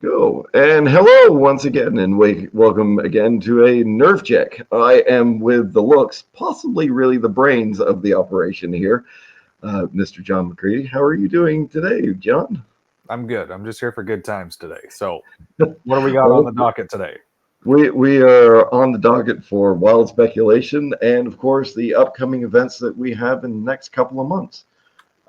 Go. And hello once again, and welcome again to a Nerve Check. I am with the looks, possibly really the brains of the operation here, Mr. John McCready. How are you doing today, John? I'm good. I'm just here for good times today. So, what do we got on Well, the docket today? we are on the docket for wild speculation and, of course, the upcoming events that we have in the next couple of months.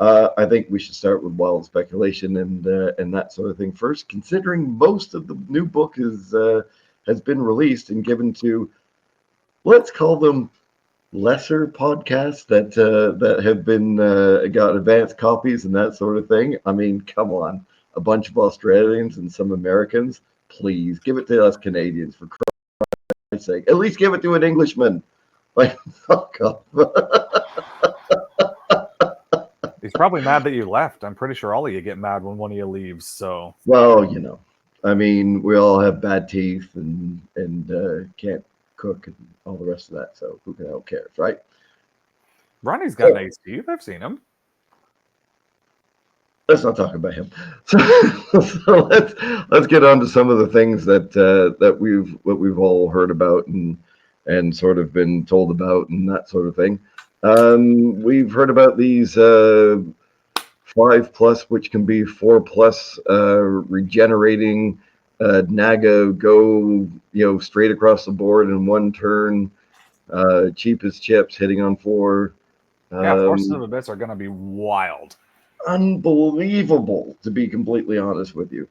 I think we should start with wild speculation and that sort of thing first, considering most of the new book has been released and given to, let's call them, lesser podcasts that have been got advanced copies and that sort of thing. I mean, come on, a bunch of Australians and some Americans. Please give it to us Canadians, for Christ's sake. At least give it to an Englishman. Like, fuck off. He's probably mad that you left. I'm pretty sure all of you get mad when one of you leaves. So, Well, I mean, we all have bad teeth and can't cook and all the rest of that. So who the hell cares, right? Ronnie's got So nice teeth. I've seen him. let's not talk about him. So let's get on to some of the things that we've all heard about and sort of been told about and that sort of thing. We've heard about these 5+, which can be 4+, regenerating Naga go straight across the board in one turn, cheap as chips, hitting on 4. Yeah, Forces of Um, Abyss are going to be wild. Unbelievable, to be completely honest with you.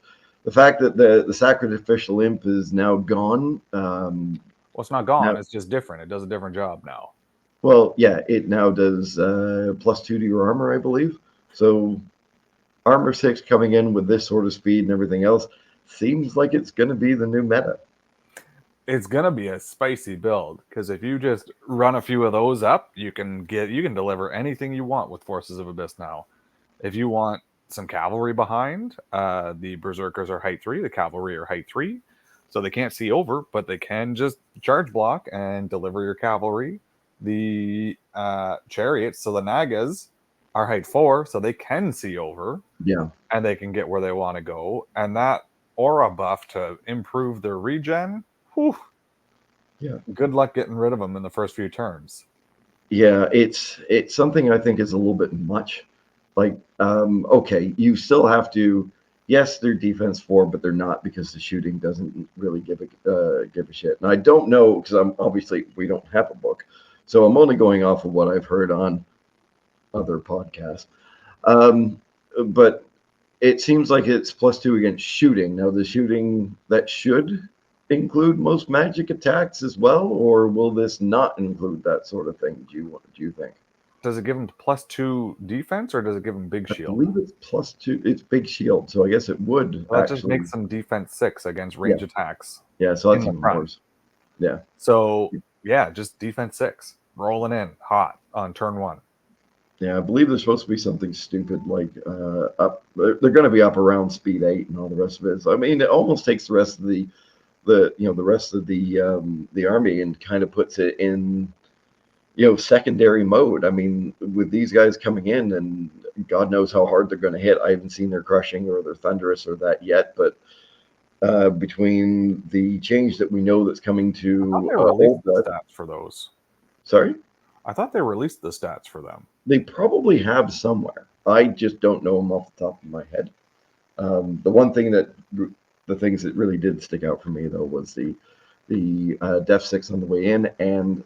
The fact that the sacrificial imp is now gone. Well, it's not gone. Now, It's just different. It does a different job now. well, yeah, it now does +2 to your armor, I believe. So armor 6 coming in with this sort of speed and everything else seems like it's going to be the new meta. It's going to be a spicy build because if you just run a few of those up, you can deliver anything you want with Forces of Abyss now. If you want some cavalry behind, the berserkers are height 3, the cavalry are height 3, so they can't see over, but they can just charge block and deliver your cavalry. The chariots, so the nagas, are height 4, so they can see over Yeah, and they can get where they want to go. And that aura buff to improve their regen, whew, yeah, good luck getting rid of them in the first few turns. yeah. It's something I think is a little bit much. Like, okay, you still have to. Yes, they're defense 4, but they're not because the shooting doesn't really give a shit. And I don't know because I'm obviously we don't have a book, so I'm only going off of what I've heard on other podcasts. Um, but it seems like it's +2 against shooting. Now, the shooting that should include most magic attacks as well, or will this not include that sort of thing? Do you think? Does it give them +2 defense or does it give them big I shield? believe it's +2. It's big shield, so I guess it would Well, that just actually. makes them defense 6 against Yeah, range attacks yeah. So in that's the even front. worse. Yeah, So, yeah, just defense 6, rolling in hot on turn 1. yeah. I believe there's supposed to be something stupid like up. They're going to be up around speed 8 and all the rest of it. So I mean, it almost takes the rest of the rest of the army and kind of puts it in secondary mode. I mean, with these guys coming in and God knows how hard they're going to hit. I haven't seen their crushing or their thunderous or that yet, but between the change that we know that's coming I thought to they released Old the Blood, stats for those. sorry, I thought they released the stats for them. they probably have somewhere. I just don't know them off the top of my head. The one thing the things that really did stick out for me though was the Def 6 on the way in and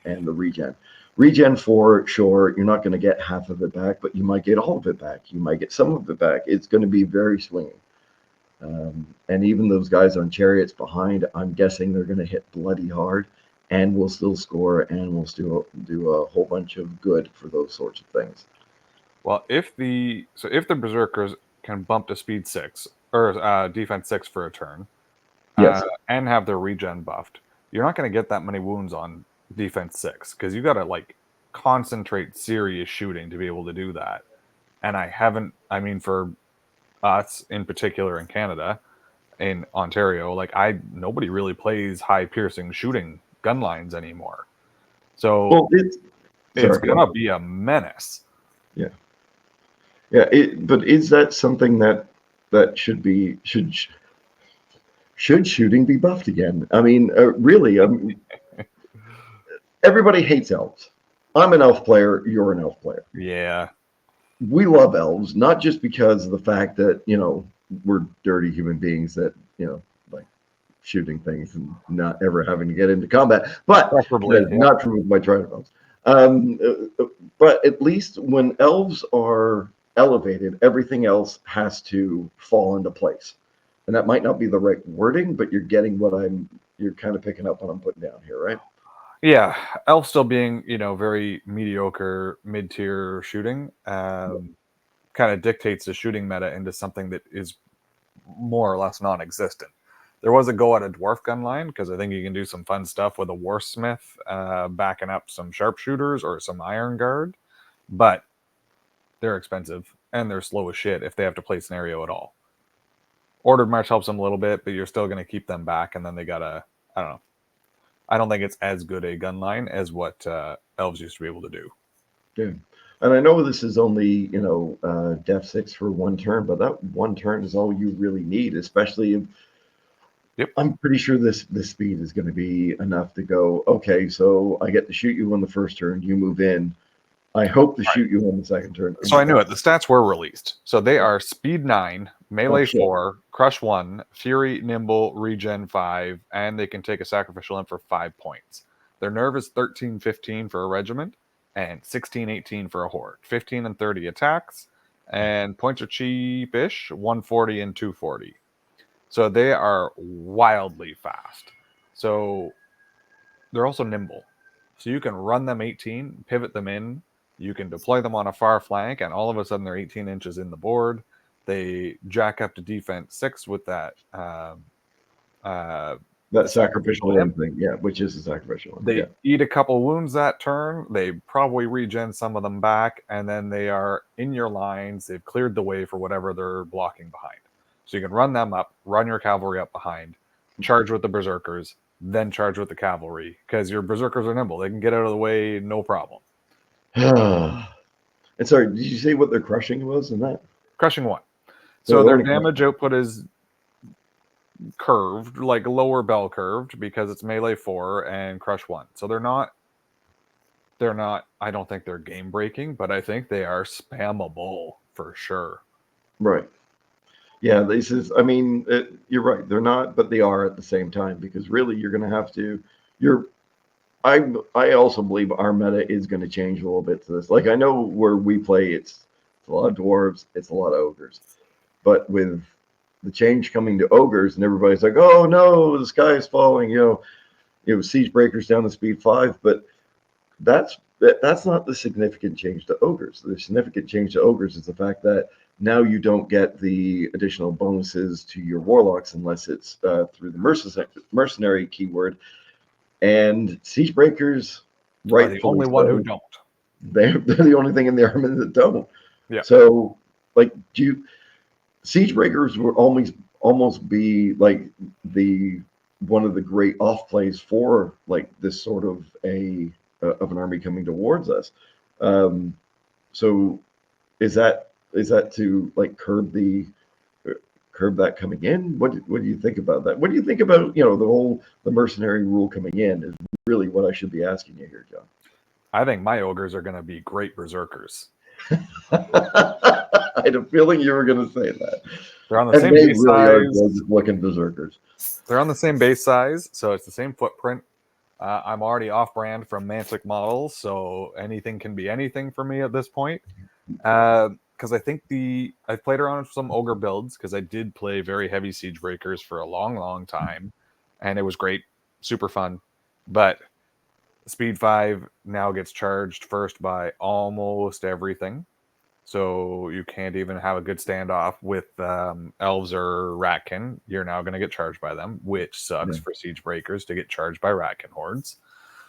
the regen. Regen 4, sure, you're not going to get half of it back, but you might get all of it back. You might get some of it back. It's going to be very swinging. And even those guys on chariots behind, I'm guessing they're going to hit bloody hard and we'll still score and we'll still do a whole bunch of good for those sorts of things. Well, if the berserkers can bump to speed 6 or defense 6 for a turn, Yes. and have their regen buffed, you're not going to get that many wounds on defense 6 because you got to like concentrate serious shooting to be able to do that. And I mean, for us in particular in Canada, in Ontario, like nobody really plays high piercing shooting gun lines anymore. So Well, it's it's sorry. Go ahead. gonna be a menace. Yeah. Yeah. But is that something that that should shooting be buffed again? I mean, really, everybody hates elves. I'm an elf player. You're an elf player. Yeah. We love elves, not just because of the fact that, we're dirty human beings that, like shooting things and not ever having to get into combat, but Preferably, yeah. not true with my trident elves. But at least when elves are elevated, everything else has to fall into place. And that might not be the right wording, but you're getting you're kind of picking up what I'm putting down here, right? Yeah, elf still being very mediocre mid-tier shooting kind of dictates the shooting meta into something that is more or less non-existent. There was a go at a dwarf gun line because I think you can do some fun stuff with a warsmith backing up some sharpshooters or some iron guard, but they're expensive and they're slow as shit if they have to play scenario at all. Ordered march helps them a little bit, but you're still going to keep them back, and then they gotta, I don't know. I don't think it's as good a gun line as what elves used to be able to do. Yeah. And I know this is only, def 6 for one turn, but that one turn is all you really need, especially if Yep. I'm pretty sure this speed is going to be enough to go, okay, so I get to shoot you on the first turn, you move in. I hope to shoot you on the second turn. So I knew it. The stats were released. So they are speed 9, melee 4, crush 1, fury, nimble, regen 5, and they can take a sacrificial imp for 5 points. Their nerve is 13-15 for a regiment and 16-18 for a horde. 15 and 30 attacks, and points are cheapish, 140 and 240. So they are wildly fast. So they're also nimble. So you can run them 18, pivot them in, you can deploy them on a far flank, and all of a sudden they're 18 inches in the board. They jack up to defense 6 with that sacrificial imp thing, yeah, which is a sacrificial imp. They eat a couple wounds that turn. They probably regen some of them back, and then they are in your lines. They've cleared the way for whatever they're blocking behind. So you can run them up, run your cavalry up behind, charge with the berserkers, then charge with the cavalry, because your berserkers are nimble. They can get out of the way, no problem. And sorry, did you say what their crushing was in that? Crushing 1. So their damage output is curved, like lower bell curved, because it's melee 4 and crush 1. So they're not, I don't think they're game breaking, but I think they are spammable for sure. Right. Yeah, this is, you're right. They're not, but they are at the same time, because really you're going to have to, I also believe our meta is going to change a little bit to this. Like, I know where we play, it's a lot of dwarves, it's a lot of ogres. But with the change coming to ogres, and everybody's like, oh no, the sky is falling, siege breakers down to speed 5, but that's not the significant change to ogres. The significant change to ogres is the fact that now you don't get the additional bonuses to your warlocks unless it's through the mercenary keyword. And siege breakers, right? The only one who don't. They're the only thing in the army that don't. Yeah. So, like, siege breakers will almost be like one of the great off plays for like this sort of an army coming towards us. So, is that to like curb that coming in? What do you think about that? What do you think about the mercenary rule coming in is really what I should be asking you here, John. I think my ogres are going to be great berserkers. I had a feeling you were going to say that. They're on the same base size. Looking berserkers. They're on the same base size, so it's the same footprint. I'm already off-brand from Mantic models, so anything can be anything for me at this point. Because I think I've played around with some ogre builds, because I did play very heavy siege breakers for a long, long time, and it was great, super fun. But speed 5 now gets charged first by almost everything, so you can't even have a good standoff with elves or ratkin. You're now going to get charged by them, which sucks for siege breakers to get charged by ratkin hordes.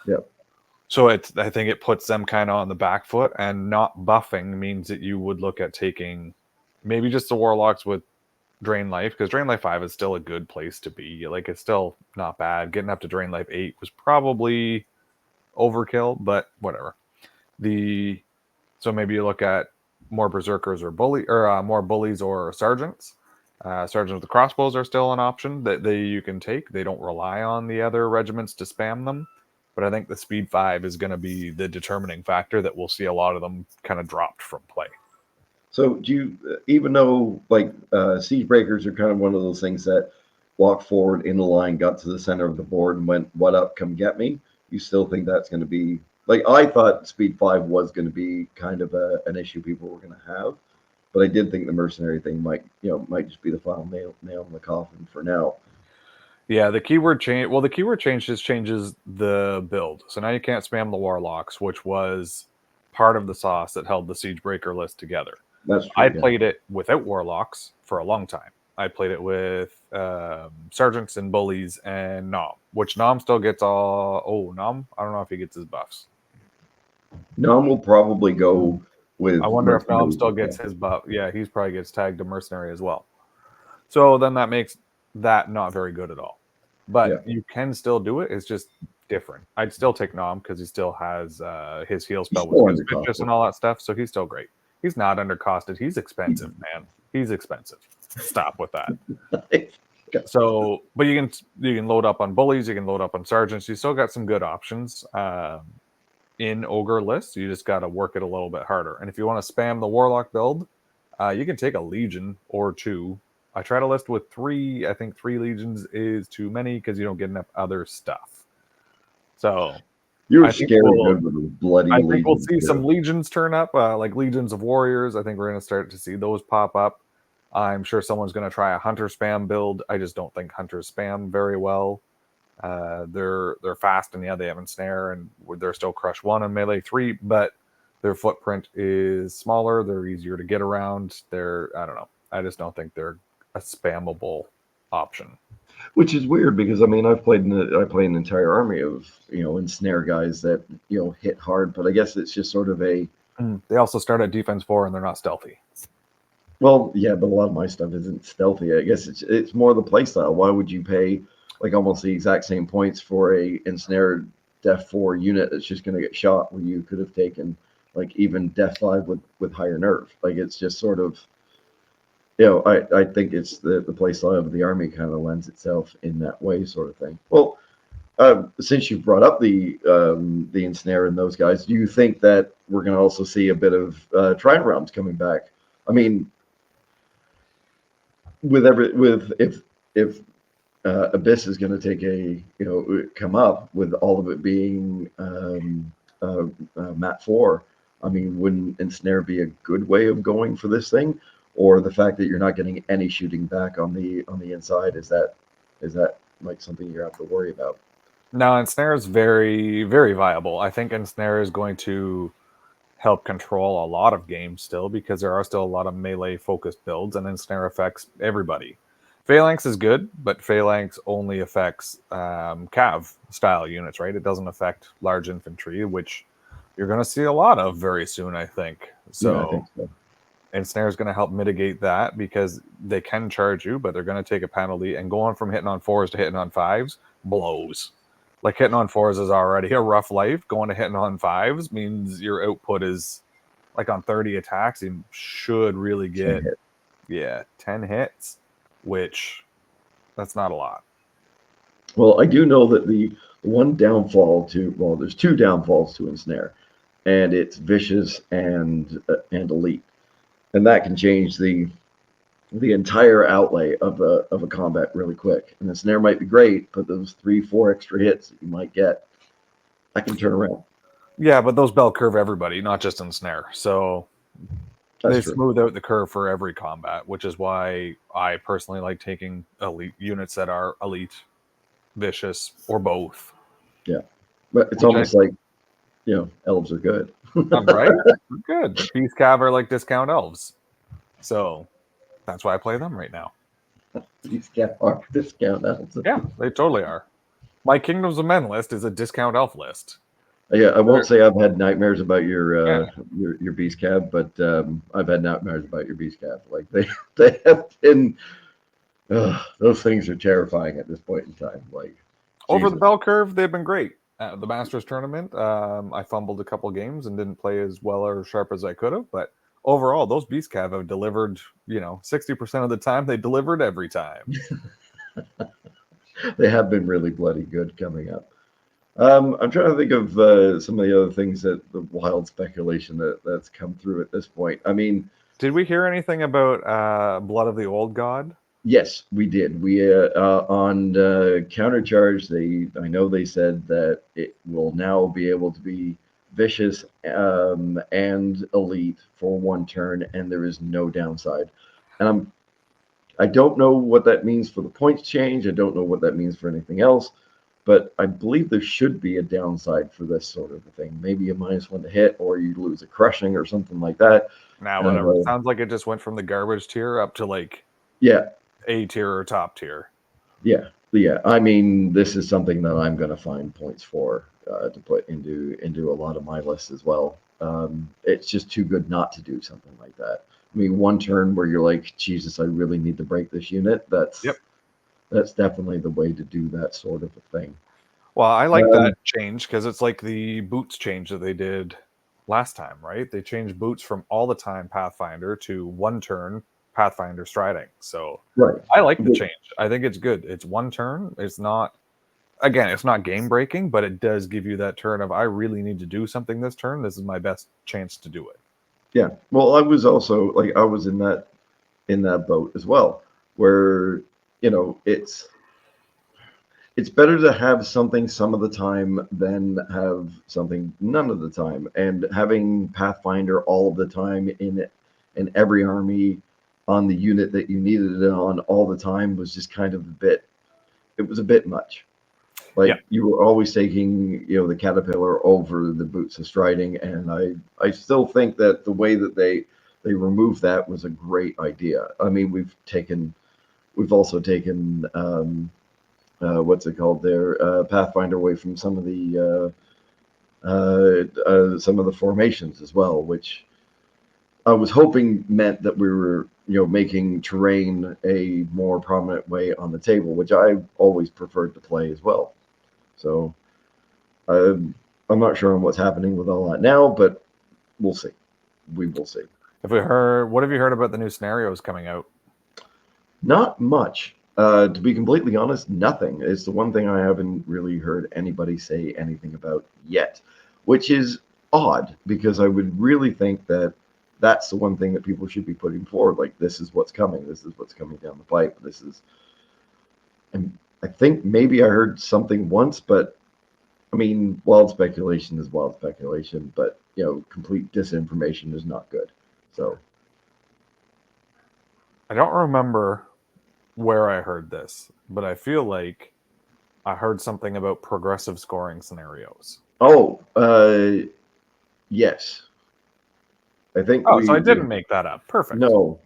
Yep. So I think it puts them kind of on the back foot, and not buffing means that you would look at taking maybe just the warlocks with Drain Life, because Drain Life 5 is still a good place to be. Like, it's still not bad. Getting up to Drain Life 8 was probably overkill, but whatever. So maybe you look at more berserkers or more bullies or sergeants. Sergeants with the crossbows are still an option that you can take. They don't rely on the other regiments to spam them, but I think the speed 5 is going to be the determining factor that we'll see a lot of them kind of dropped from play. So do you, even though like siege breakers are kind of one of those things that walked forward in the line, got to the center of the board, and went, "What up? Come get me." You still think that's going to be like I thought Speed 5 was going to be kind of an issue people were going to have, but I did think the mercenary thing might just be the final nail in the coffin for now. Yeah, the keyword change. Well, the keyword change just changes the build. So now you can't spam the warlocks, which was part of the sauce that held the siege breaker list together. That's I true. Yeah. played it without warlocks for a long time. I played it with sergeants and bullies and Nom, which Nom still gets all. Oh, Nom, I don't know if he gets his buffs. Nom will probably go with I wonder if Nom mercenaries still as gets well. his buff. Yeah, he's probably gets tagged to mercenary as well. So then that makes that not very good at all. But Yeah. you can still do it. It's just different. I'd still take Nom because he still has his heal spell with Still Conspicuous and undercosted. all that stuff. So he's still great. He's not undercosted. He's expensive, man. He's expensive. Stop with that. So, but you can load up on bullies. You can load up on sergeants. You still got some good options in ogre lists. You just got to work it a little bit harder. And if you want to spam the warlock build, you can take a legion or two. I tried a list with 3. I think 3 legions is too many because you don't get enough other stuff. So You're I think scary good with a bloody I think we'll legion. see some Too. legions turn up, like legions of warriors. I think we're going to start to see those pop up. I'm sure someone's going to try a hunter spam build. I just don't think hunters spam very well. They're fast and yeah, they have ensnare and they're still crush 1 and melee 3, but their footprint is smaller. They're easier to get around. I don't know. I just don't think they're a spammable option. Which is weird because I mean I play an entire army of ensnare guys that hit hard, but I guess it's just sort of a They also start at defense 4 and they're not stealthy. well, yeah, but a lot of my stuff isn't stealthy. I guess it's more the play style. Why would you pay like almost the exact same points for a ensnared Def 4 unit that's just going to get shot when you could have taken like even Def 5 with higher nerve? Like it's just sort of I think it's the play style of the army kind of lends itself in that way, sort of thing. Well, since you brought up the ensnare and those guys, do you think that we're going to also see a bit of Trident Realms coming back? I mean, if Abyss is going to take come up with all of it being Mat 4, I mean, wouldn't ensnare be a good way of going for this thing? Or the fact that you're not getting any shooting back on the inside, is that like something you have to worry about? No, ensnare is very, very viable. I think ensnare is going to help control a lot of games still because there are still a lot of melee focused builds and ensnare affects everybody. Phalanx is good, but Phalanx only affects Cav style units, right? It doesn't affect large infantry, which you're going to see a lot of very soon, I think. Yeah, I think so. Ensnare is going to help mitigate that because they can charge you, but they're going to take a penalty. And going from hitting on 4s to hitting on 5s blows. Like hitting on 4s is already a rough life. Going to hitting on 5s means your output is like on 30 attacks. You should really get 10 hits, which that's not a lot. Well, I do know that the one downfall there's 2 downfalls to ensnare, and it's vicious and elite, and that can change the entire outlay of a combat really quick. And the snare might be great, but those 3-4 extra hits that you might get, that can turn around. Yeah, but those bell curve everybody, not just ensnare. So That's they true. smooth out the curve for every combat, which is why I personally like taking elite units that are elite, vicious, or both. Yeah, but it's almost like elves are good. I'm right. Good. Beast Cav are like discount elves, so that's why I play them right now. These are discount elves. Yeah, they totally are. My Kingdoms of Men list is a discount elf list. Yeah, I won't say I've had nightmares about Yeah. your beast cab, but I've had nightmares about your beast cab. Like they have been. Those things are terrifying at this point in time. Like Over the Jesus. bell curve, they've been great. At the Masters tournament, I fumbled a couple games and didn't play as well or sharp as I could have, but overall, those Beast Cav have delivered, 60% of the time they delivered every time. They have been really bloody good coming up. I'm trying to think of some of the other things that the wild speculation that's come through at this point. I mean, Did we hear anything about Blood of the Old God? yes, we did. We on countercharge. I know they said that it will now be able to be vicious and elite for one turn, and there is no downside. And I don't know what that means for the points change. I don't know what that means for anything else, but I believe there should be a downside for this sort of a thing. Maybe a -1 to hit, or you lose a crushing or something like that. Nah, whatever. Sounds like it just went from the garbage tier up to like Yeah, A tier or top tier. yeah. I mean, this is something that I'm going to find points for to put into a lot of my lists as well. It's just too good not to do something like that. I mean, one turn where you're like, Jesus, I really need to break this unit. Yep. That's definitely the way to do that sort of a thing. Well, I like that change because it's like the boots change that they did last time, right? They changed boots from all the time Pathfinder to one turn Pathfinder striding. So Right. I like the change. I think it's good. It's one turn. It's not game breaking, but it does give you that turn of I really need to do something this turn. This is my best chance to do it. Yeah. Well, I was also like I was in that boat as well, where it's better to have something some of the time than have something none of the time. And having Pathfinder all of the time in every army on the unit that you needed it on all the time was just kind of it was a bit much. Like you were always taking, the caterpillar over the boots of striding, and I still think that the way that they removed that was a great idea. I mean, we've also taken what's it called there, Pathfinder away from some of the formations as well, which I was hoping meant that we were making terrain a more prominent way on the table, which I always preferred to play as well. So I'm not sure on what's happening with all that now, but we'll see. We will see. What have you heard about the new scenarios coming out? Not much. To be completely honest, nothing. It's the one thing I haven't really heard anybody say anything about yet, which is odd because I would really think that that's the one thing that people should be putting forward. Like, this is what's coming. This is what's coming down the pipe. And I think maybe I heard something once, but I mean, wild speculation is wild speculation, but complete disinformation is not good. So I don't remember where I heard this, but I feel like I heard something about progressive scoring scenarios. Oh, yes. I think so I didn't make that up. Perfect. No,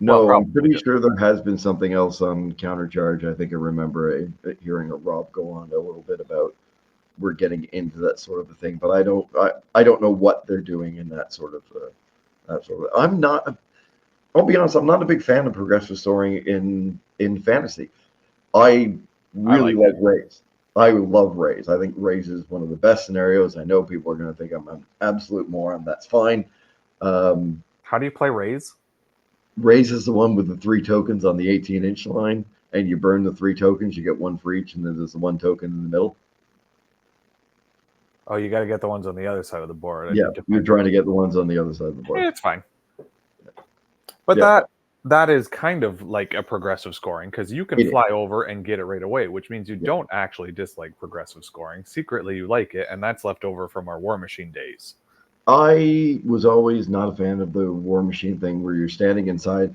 Well, I'm pretty sure there has been something else on countercharge. I think I remember hearing a Rob go on a little bit about we're getting into that sort of a thing, but I don't know what they're doing in that sort of. I'm not. I'll be honest. I'm not a big fan of progressive scoring in fantasy. I really like Raise. I love Raise. I think Raise is one of the best scenarios. I know people are going to think I'm an absolute moron. That's fine. How do you play Raise? Raise is the one with the 3 tokens on the 18-inch line, and you burn the 3 tokens. You get one for each, and then there's the 1 token in the middle. Oh, you got to get the ones on the other side of the board. Yeah, you're trying to get the ones on the other side of the board. It's fine. But that is kind of like a progressive scoring because you can fly over and get it right away, which means you don't actually dislike progressive scoring. Secretly, you like it, and that's left over from our War Machine days. I was always not a fan of the War Machine thing where you're standing inside.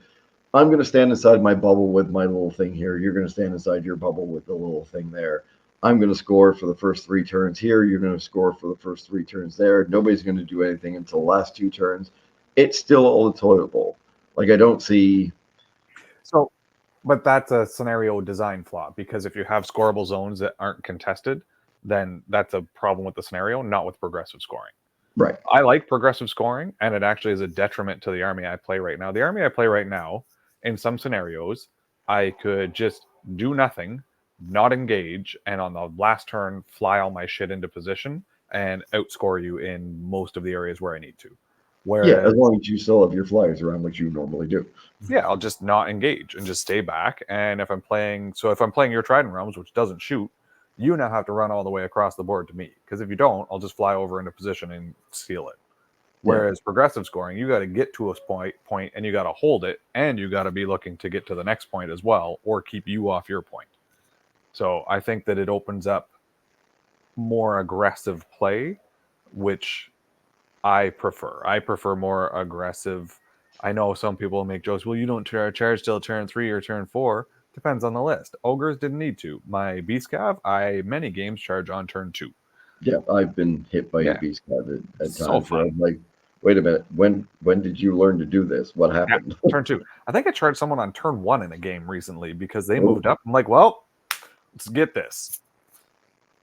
I'm going to stand inside my bubble with my little thing here. You're going to stand inside your bubble with the little thing there. I'm going to score for the first 3 turns here. You're going to score for the first 3 turns there. Nobody's going to do anything until the last 2 turns. It's still all a toilet bowl. Like, I don't see. So, but that's a scenario design flaw because if you have scoreable zones that aren't contested, then that's a problem with the scenario, not with progressive scoring. Right. I like progressive scoring, and it actually is a detriment to the army I play right now. The army I play right now, in some scenarios, I could just do nothing, not engage, and on the last turn, fly all my shit into position and outscore you in most of the areas where I need to. Yeah, as Whereas, long as you still have your flyers around, which you normally do. yeah, I'll just not engage and just stay back. And if I'm playing, so if I'm playing your Trident Realms, which doesn't shoot, you now have to run all the way across the board to me. Because if you don't, I'll just fly over into position and steal it. Yeah, Whereas progressive scoring, you got to get to a point and you got to hold it, and you got to be looking to get to the next point as well, or keep you off your point. So I think that it opens up more aggressive play, which I prefer. I prefer more aggressive. I know some people make jokes. Well, you don't charge till turn 3 or turn 4. Depends on the list. Ogres didn't need to. My Beast Cav, many games charge on turn 2. yeah. I've been hit by a Yeah, beast card at so times where fun. I'm like, wait a minute, when did you learn to do this? What Yeah, happened? turn 2. I think I charged someone on turn 1 in a game recently because they Oh, moved up. I'm like, well, let's get this.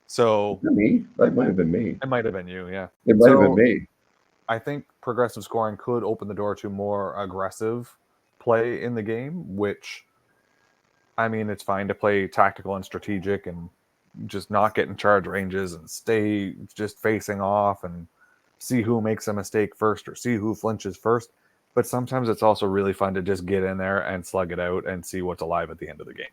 So me? That might have been me. it might have been you, yeah. It might have been So me. I think progressive scoring could open the door to more aggressive play in the game, which, I mean, it's fine to play tactical and strategic and just not get in charge ranges and stay just facing off and see who makes a mistake first or see who flinches first. But sometimes it's also really fun to just get in there and slug it out and see what's alive at the end of the game.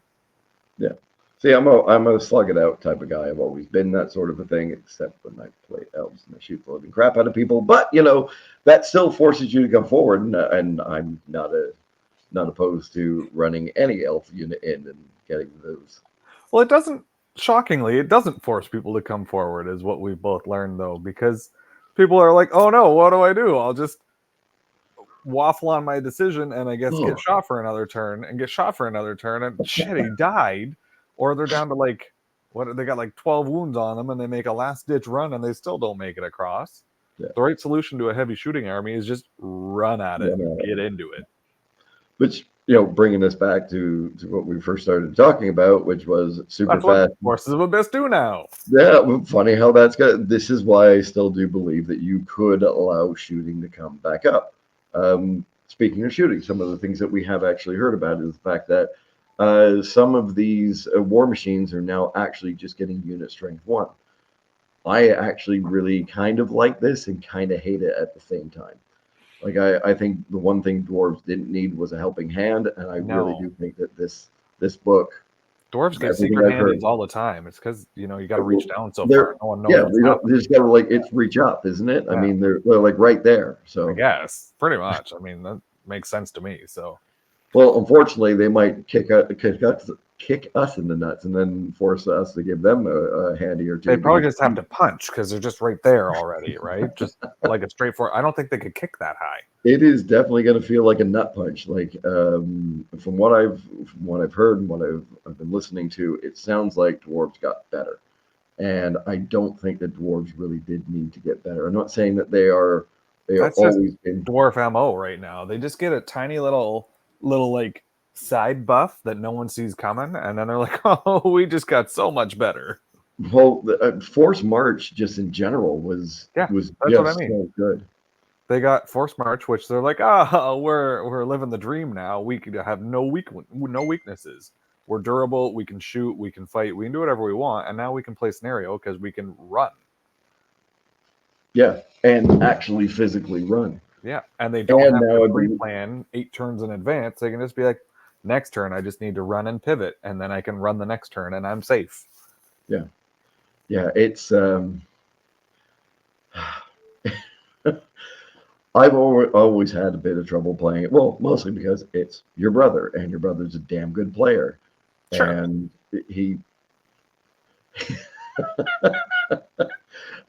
Yeah. See, I'm a slug it out type of guy. I've always been that sort of a thing, except when I play elves and I shoot the living crap out of people. But that still forces you to come forward, and I'm not opposed to running any elf unit in and getting those. Well, it doesn't, shockingly, it doesn't force people to come forward, is what we've both learned, though, because people are like, oh no, what do? I'll just waffle on my decision and I guess get Oh, shot for another turn and get shot for another turn and shit, he died. Or they're down to like, what, they got like 12 wounds on them and they make a last ditch run and they still don't make it across. yeah. The right solution to a heavy shooting army is just run at it and get into it. Which, bringing us back to what we first started talking about, which was super That's what fast. Forces of Abyss do now. Yeah, funny how that's got. This is why I still do believe that you could allow shooting to come back up. Speaking of shooting, some of the things that we have actually heard about is the fact that some of these war machines are now actually just getting unit strength 1. I actually really kind of like this and kind of hate it at the same time. Like I think the one thing dwarves didn't need was a helping hand, and I really No. do think that this book, Dwarves get everything secret I've heard, handies all the time. It's because, you got to reach down so they're far. No one knows yeah, what's they don't. They happening. just gotta it's reach up, isn't it? I Yeah. mean, they're like right there. I So guess. Pretty much. I mean, that makes sense to me. So well, unfortunately, they might kick us in the nuts and then force us to give them a handy or they two. probably Because just have to punch because they're just right there already, right? Just like a straightforward. I don't think they could kick that high. it is definitely going to feel like a nut punch. Like from what I've heard and what I've been listening to, it sounds like dwarves got better, and I don't think that dwarves really did need to get better. I'm not saying that they are That's just always been. dwarf MO right now. They just get a tiny little like side buff that no one sees coming, and then they're like, "Oh, we just got so much better." Well, the Force March just in general was Yeah, was that's what I just mean. so good. They got Force March, which they're like, "Ah, we're living the dream now. We could have no weaknesses. We're durable. We can shoot. We can fight. We can do whatever we want. And now we can play scenario because we can run." Yeah, and actually physically run. Yeah, and they don't And have to now I believe, pre-plan 8 turns in advance. They can just be like, next turn I just need to run and pivot, and then I can run the next turn, and I'm safe. yeah, it's I've always had a bit of trouble playing it. Well, mostly because it's your brother, and your brother's a damn good player, Sure. and he.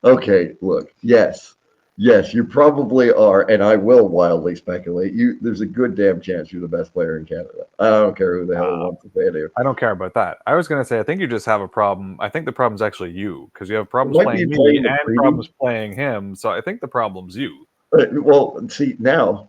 Okay, look, yes, you probably are, and I will wildly speculate. There's a good damn chance you're the best player in Canada. I don't care who the hell wants to say it. I don't care about that. I was going to say, I think you just have a problem. I think the problem's actually you, because you have It problems might be playing me playing the and preview. problems playing him. So I think the problem's you. Well, see now,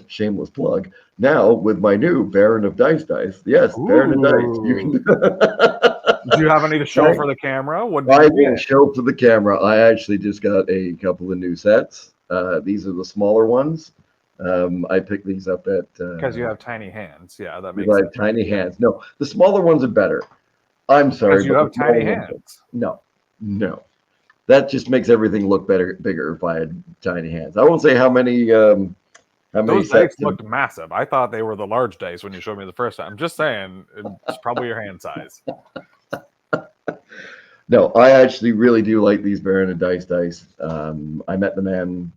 shameless plug. Now with my new Baron of Dice, yes, Baron of Dice. You Ooh. can. Do you have any to show Right. for the camera? What did I you will get? show to the camera. I actually just got a couple of new sets. These are the smaller ones. I picked these up at Because you have tiny hands. Yeah, that because makes I sense. have tiny hands. No, the smaller ones are better. I'm sorry, Because you but the have smaller tiny ones. hands. No, no. that just makes everything look bigger if I had tiny hands. I won't say how many Those dice sets. looked massive. I thought they were the large dice when you showed me the first time. I'm just saying, it's probably your hand size. No, I actually really do like these Baron and dice. I met the man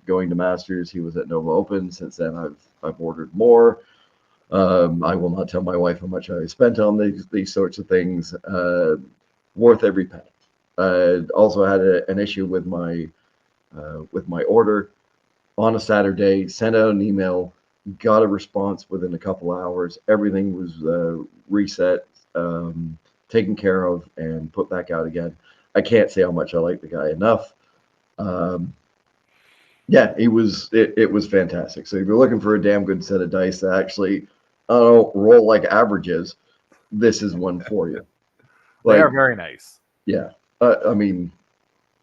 going to Masters. He was at Nova Open. Since then, I've ordered more. I will not tell my wife how much I spent on these sorts of things. Worth every penny. Also had an issue with my order on a Saturday. Sent out an email, got a response within a couple hours. Everything was reset, taken care of, and put back out again. I can't say how much I like the guy enough. Yeah, it was fantastic. So if you're looking for a damn good set of dice that actually roll like averages, this is one for you. They are very nice. Yeah, I mean,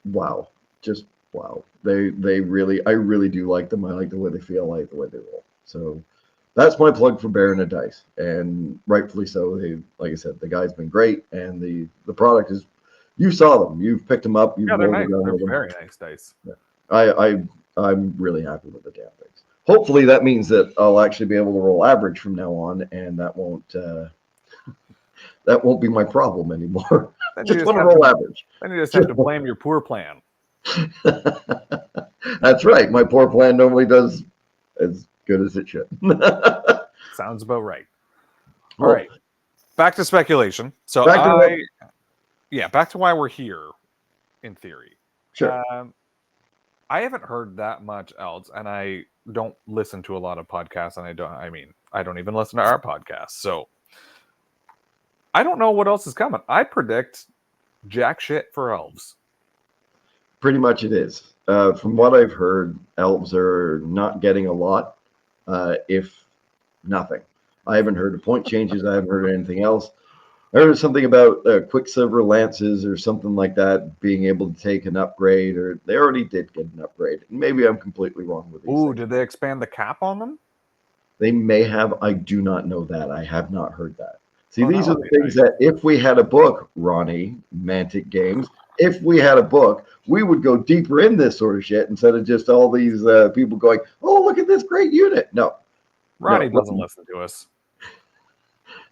wow, just wow. I really do like them. I like the way they feel, I like the way they roll. So that's my plug for Baron of Dice, and rightfully so. Like I said, the guy's been great, and the product is. You saw them. You've picked them up. You've Yeah, they're rolled nice. around They're with them. very nice dice. Yeah. I'm really happy with the damn things. Hopefully, that means that I'll actually be able to roll average from now on, and that won't be my problem anymore. Then Just want to roll average. Then you just have to blame your poor plan. That's right. My poor plan normally does as good as it should. Sounds about right. Well, All right. Back to speculation. So back to why we're here, in theory. Sure. I haven't heard that much else, and I don't listen to a lot of podcasts, and I don't even listen to our podcast. So I don't know what else is coming. I predict jack shit for elves. Pretty much it is. From what I've heard, elves are not getting a lot, if nothing. I haven't heard of point changes. I haven't heard anything else. I heard something about Quicksilver Lances or something like that being able to take an upgrade, or they already did get an upgrade. Maybe I'm completely wrong with these. Ooh, did they expand the cap on them? They may have. I do not know that. I have not heard that. See, these are the things nice. that if we had a book, Ronnie, Mantic Games, if we had a book, we would go deeper in this sort of shit instead of just all these people going, oh, look at this great unit. No. Ronnie doesn't listen to us.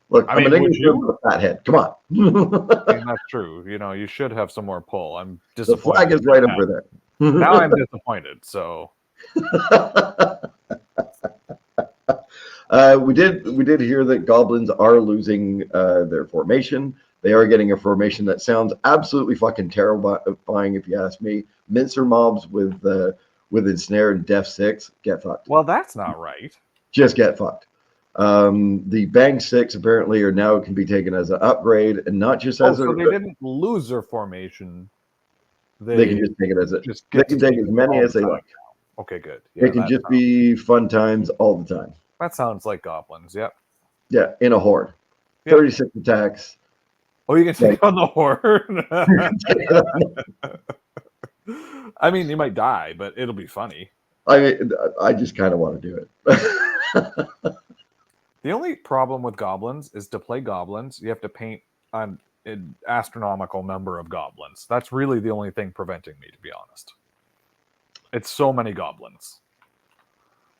Look, I'm an English fathead. Come on. I mean, that's true. You should have some more pull. I'm disappointed. The flag is right over there. Now I'm disappointed. So we did hear that goblins are losing their formation. They are getting a formation that sounds absolutely fucking terrifying, if you ask me. Mincer mobs with ensnare and def 6, get fucked. Well, that's not right. Just get fucked. The Bang 6 apparently can be taken as an upgrade, and not just as so they didn't lose their formation. They can just take it as they can take as many as they like. Okay, good. Yeah, it can just be fun times all the time. That sounds like goblins. Yep. Yeah, in a horde. Yep. 36 attacks. Oh, you can take on the horde. I mean, you might die, but it'll be funny. I just kind of want to do it. The only problem with goblins is to play goblins, you have to paint an astronomical number of goblins. That's really the only thing preventing me, to be honest. It's so many goblins.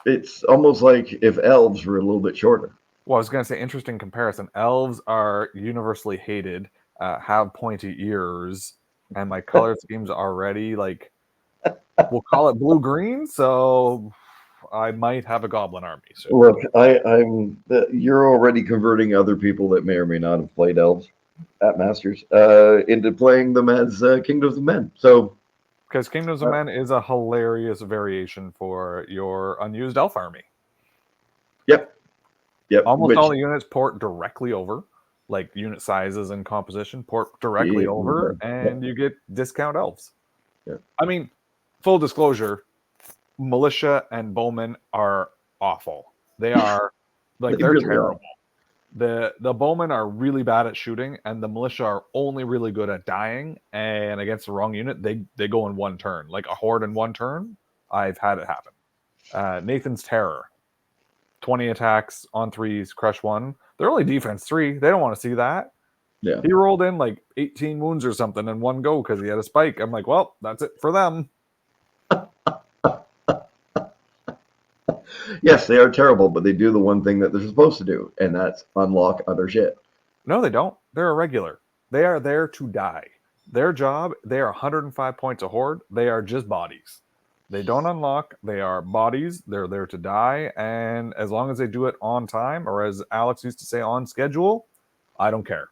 It's almost like if elves were a little bit shorter. Well, I was going to say, interesting comparison. Elves are universally hated, have pointy ears, and my color scheme's already we'll call it blue-green, so I might have a goblin army soon. Look, you're already converting other people that may or may not have played elves at Masters into playing them as Kingdoms of Men. So, because Kingdoms of Men is a hilarious variation for your unused elf army. Yep. Almost all the units port directly over, like unit sizes and composition port directly over, and you get discount elves. Yeah. I mean, full disclosure, militia and bowmen are awful. They are they're really terrible. The bowmen are really bad at shooting, and the militia are only really good at dying. And against the wrong unit, they go in one turn, like a horde in one turn. I've had it happen. Nathan's Terror, 20 attacks on 3s, crush 1. They're only defense 3. They don't want to see that. Yeah. He rolled in like 18 wounds or something in one go because he had a spike. I'm like, well, that's it for them. Yes, they are terrible, but they do the one thing that they're supposed to do, and that's unlock other shit. No, they don't. They're irregular. They are there to die. Their job, they are 105 points a horde. They are just bodies. They don't unlock. They are bodies. They're there to die. And as long as they do it on time, or as Alex used to say, on schedule, I don't care.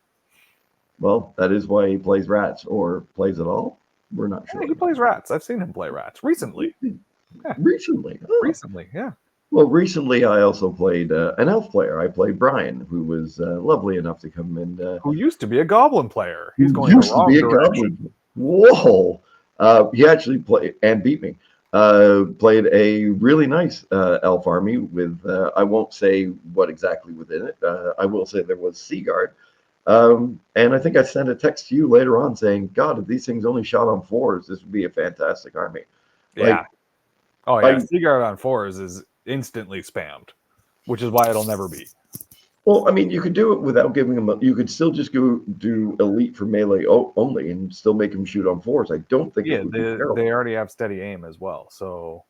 Well, that is why he plays rats or plays at all. We're not Yeah, sure. he plays rats. I've seen him play rats recently. Yeah. Recently. Oh. Recently, yeah. Well, recently I also played an elf player. I played Brian, who was lovely enough to come and Who used to be a goblin player. He's going used the to wrong be a direction. goblin. Whoa! He actually played and beat me. Played a really nice elf army with I won't say what exactly within it. I will say there was Seaguard. And I think I sent a text to you later on saying, God, if these things only shot on fours, this would be a fantastic army. Like, Yeah. Oh, yeah. Seaguard on fours is instantly spammed, which is why it'll never be. well, I mean, you could do it without giving them. You could still just go do elite for melee only, and still make them shoot on fours. I don't think it would be terrible. They already have steady aim as well. So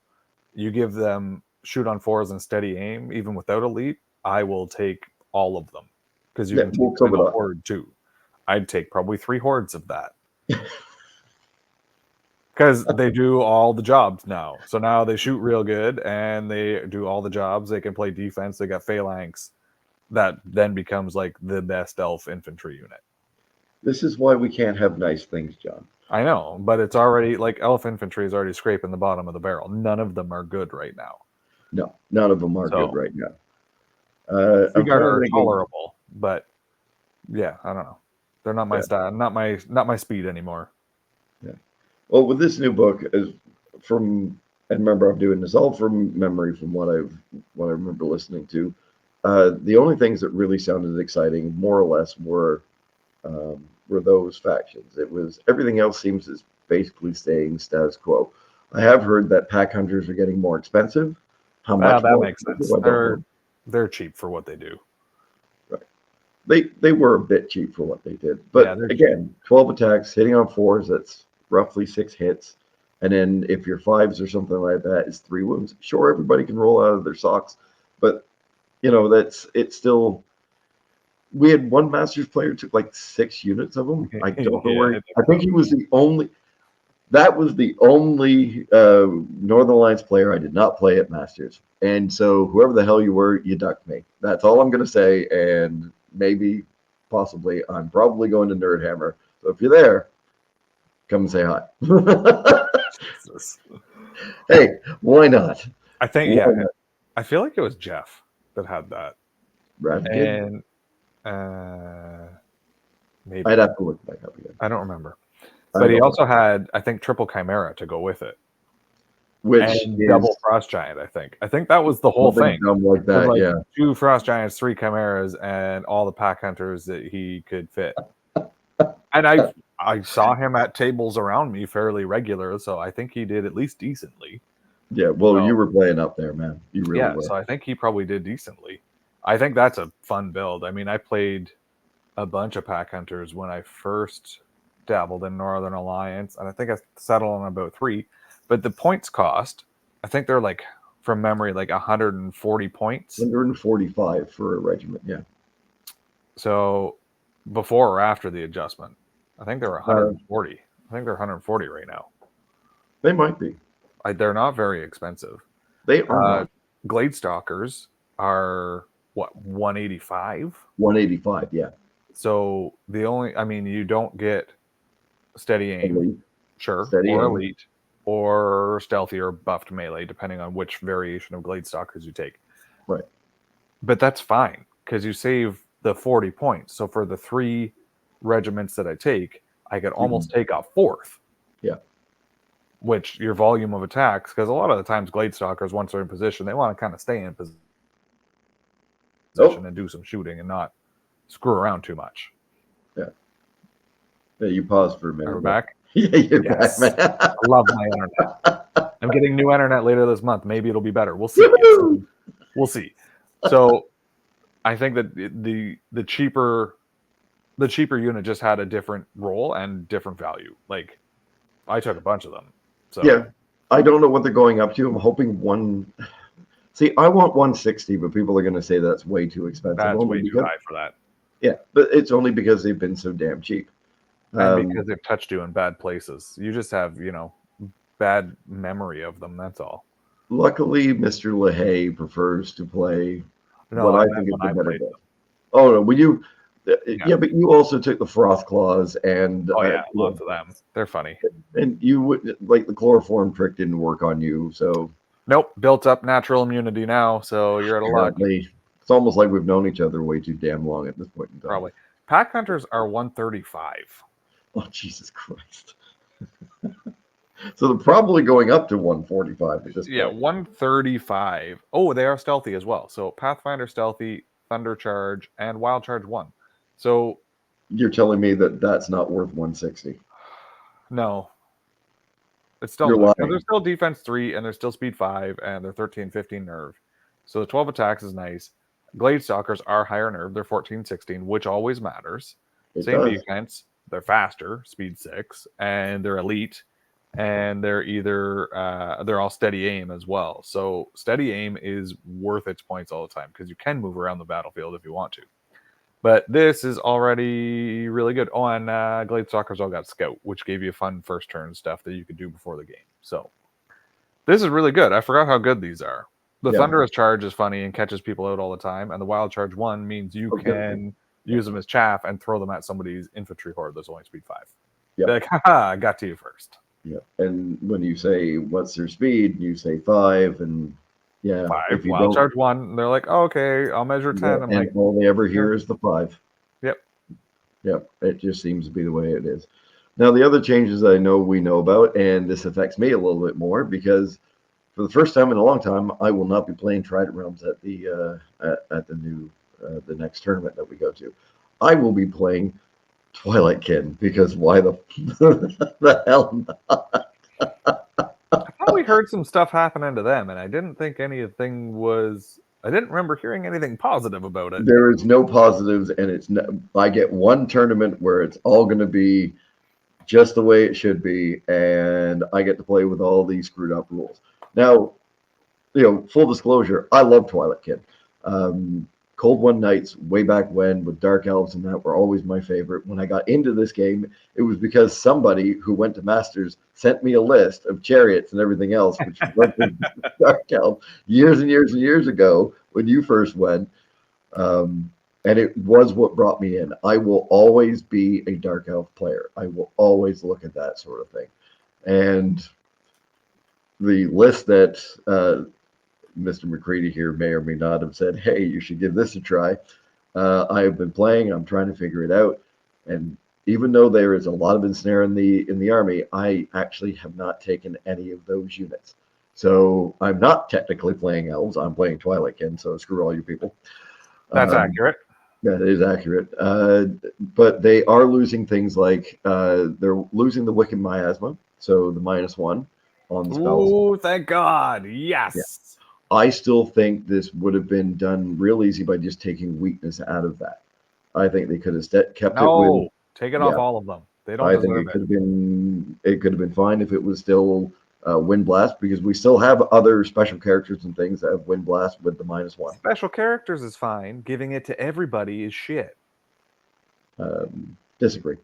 you give them shoot on fours and steady aim, even without elite. I will take all of them because you can take them in a horde too. I'd take probably 3 hordes of that. Because they do all the jobs now. So now they shoot real good and they do all the jobs. They can play defense. They got phalanx. That then becomes like the best elf infantry unit. This is why we can't have nice things, John. I know, but it's already like elf infantry is already scraping the bottom of the barrel. None of them are good right now. No, none of them are good right now. Seaguard are tolerable, but yeah, I don't know. They're not my style, not my speed anymore. Yeah. Well, with this new book, and remember I'm doing this all from memory from what I remember listening to. The only things that really sounded exciting, more or less, were those factions. It was everything else seems to basically staying status quo. I have heard that pack hunters are getting more expensive. How much? That makes sense. They're cheap for what they do. Right. They were a bit cheap for what they did, but again, 12 attacks, hitting on fours. That's roughly 6 hits. And then if you're 5s or something like that, it's 3 wounds. Sure, everybody can roll out of their socks, but you know it's still. We had one Masters player took like 6 units of them. I don't know where. I think he was the only. That was the only Northern Alliance player I did not play at Masters, and so whoever the hell you were, you ducked me. That's all I'm going to say, and maybe, possibly, I'm probably going to Nerdhammer. So if you're there, come and say hi. Hey, why not? I think I feel like it was Jeff that had that. Radigan? And maybe I'd have to look back up again. I don't remember. But he also had, I think, triple Chimera to go with it. Which and double Frost Giant, I think. I think that was the whole thing. Like that, yeah. 2 Frost Giants, 3 Chimeras, and all the pack hunters that he could fit. And I saw him at tables around me fairly regular, so I think he did at least decently. Yeah, well, you were playing up there, man. You really were. So I think he probably did decently. I think that's a fun build. I mean, I played a bunch of pack hunters when I first dabbled in Northern Alliance, and I think I settled on about 3. But the points cost, I think they're like, from memory, like 140 points. 145 for a regiment, yeah. So before or after the adjustment, I think they're 140. I think they're 140 right now. They might be. They're not very expensive. They are. Gladestalkers are what, 185? 185, yeah. So you don't get steady aim, elite. Sure, steady or aim. Elite, or stealthy or buffed melee, depending on which variation of Gladestalkers you take. Right. But that's fine because you save the 40 points. So for the 3 regiments that I take, I could almost take a 4th. Yeah. Which your volume of attacks, because a lot of the times Gladestalkers, once they're in position, they want to kind of stay in position and do some shooting and not screw around too much. Yeah. Yeah, you paused for a minute. Are we back? Yeah, you're back, man. I love my internet. I'm getting new internet later this month. Maybe it'll be better. We'll see. We'll see. So I think that the cheaper the cheaper unit just had a different role and different value. Like I took a bunch of them. So Yeah, I don't know what they're going up to. I'm hoping one. See, I want 160, but people are going to say that's way too expensive. that's Only way too because high for that. yeah, but it's only because they've been so damn cheap. And Um, because they've touched you in bad places. You just have, bad memory of them, that's all. Luckily, Mr. LaHaye prefers to play No, what I I meant think is when the I better played build. them. Oh no, when you, Yeah. yeah, but you also took the froth claws and Oh yeah, lots of them. They're funny. and you would like the chloroform trick didn't work on you, so Nope, built up natural immunity now, so you're at a luck. apparently it's almost like we've known each other way too damn long at this point in time. Probably. Pack hunters are 135. Oh Jesus Christ! So they're probably going up to 145 at this Yeah, point. 135. Oh, they are stealthy as well. So Pathfinder stealthy, Thunder Charge, and Wild Charge 1. So You're telling me that that's not worth 160? no, it's still You're not. Because they're lying. still defense 3 and they're still speed 5 and they're 13, 15 nerve. So the 12 attacks is nice. Glade Stalkers are higher nerve. They're 14, 16, which always matters. It Same does. defense. They're faster, speed 6, and they're elite. And they're either they're all steady aim as well. So steady aim is worth its points all the time because you can move around the battlefield if you want to. But this is already really good. Oh, and Glade Stalkers all got Scout, which gave you fun first turn stuff that you could do before the game. So this is really good. I forgot how good these are. The Yeah. Thunderous Charge is funny and catches people out all the time, and the Wild Charge 1 means you Okay. can use them as chaff and throw them at somebody's infantry horde that's only speed 5. Yep. Be like, haha, I got to you first. Yeah. And when you say what's their speed, you say 5, and yeah, 5, if you Wild don't, Charge 1, and they're like, oh, okay, I'll measure 10. yeah, I'm and like, all they ever hear is the 5. yep. Yep. It just seems to be the way it is. Now, the other changes I know we know about, and this affects me a little bit more because for the first time in a long time, I will not be playing Trident Realms at the new the next tournament that we go to. I will be playing Twilight Kin because why the the hell not? I thought we heard some stuff happening to them, and I didn't think anything was. I didn't remember hearing anything positive about it. There is no positives, and it's no, I get one tournament where it's all going to be just the way it should be, and I get to play with all these screwed up rules. Now, full disclosure, I love Twilight Kid. Cold One Nights, way back when, with Dark Elves and that, were always my favorite. When I got into this game, it was because somebody who went to Masters sent me a list of chariots and everything else, which was Dark Elves years and years and years ago when you first went. And it was what brought me in. I will always be a Dark Elf player. I will always look at that sort of thing. And the list that Mr. McCready here may or may not have said, hey, you should give this a try. I have been playing. I'm trying to figure it out. And even though there is a lot of ensnare in the army, I actually have not taken any of those units. So I'm not technically playing elves. I'm playing Twilight Kin. So screw all you people. That's accurate. That is accurate. But they are losing things like they're losing the Wicked Miasma, so the -1 on the spells. Ooh, thank God. Yeah. Yes. I still think this would have been done real easy by just taking weakness out of that. I think they could have kept it with. No, take it off all of them. They don't I think deserve it could have been fine if it was still Wind Blast because we still have other special characters and things that have Wind Blast with the -1. Special characters is fine. Giving it to everybody is shit. Disagree.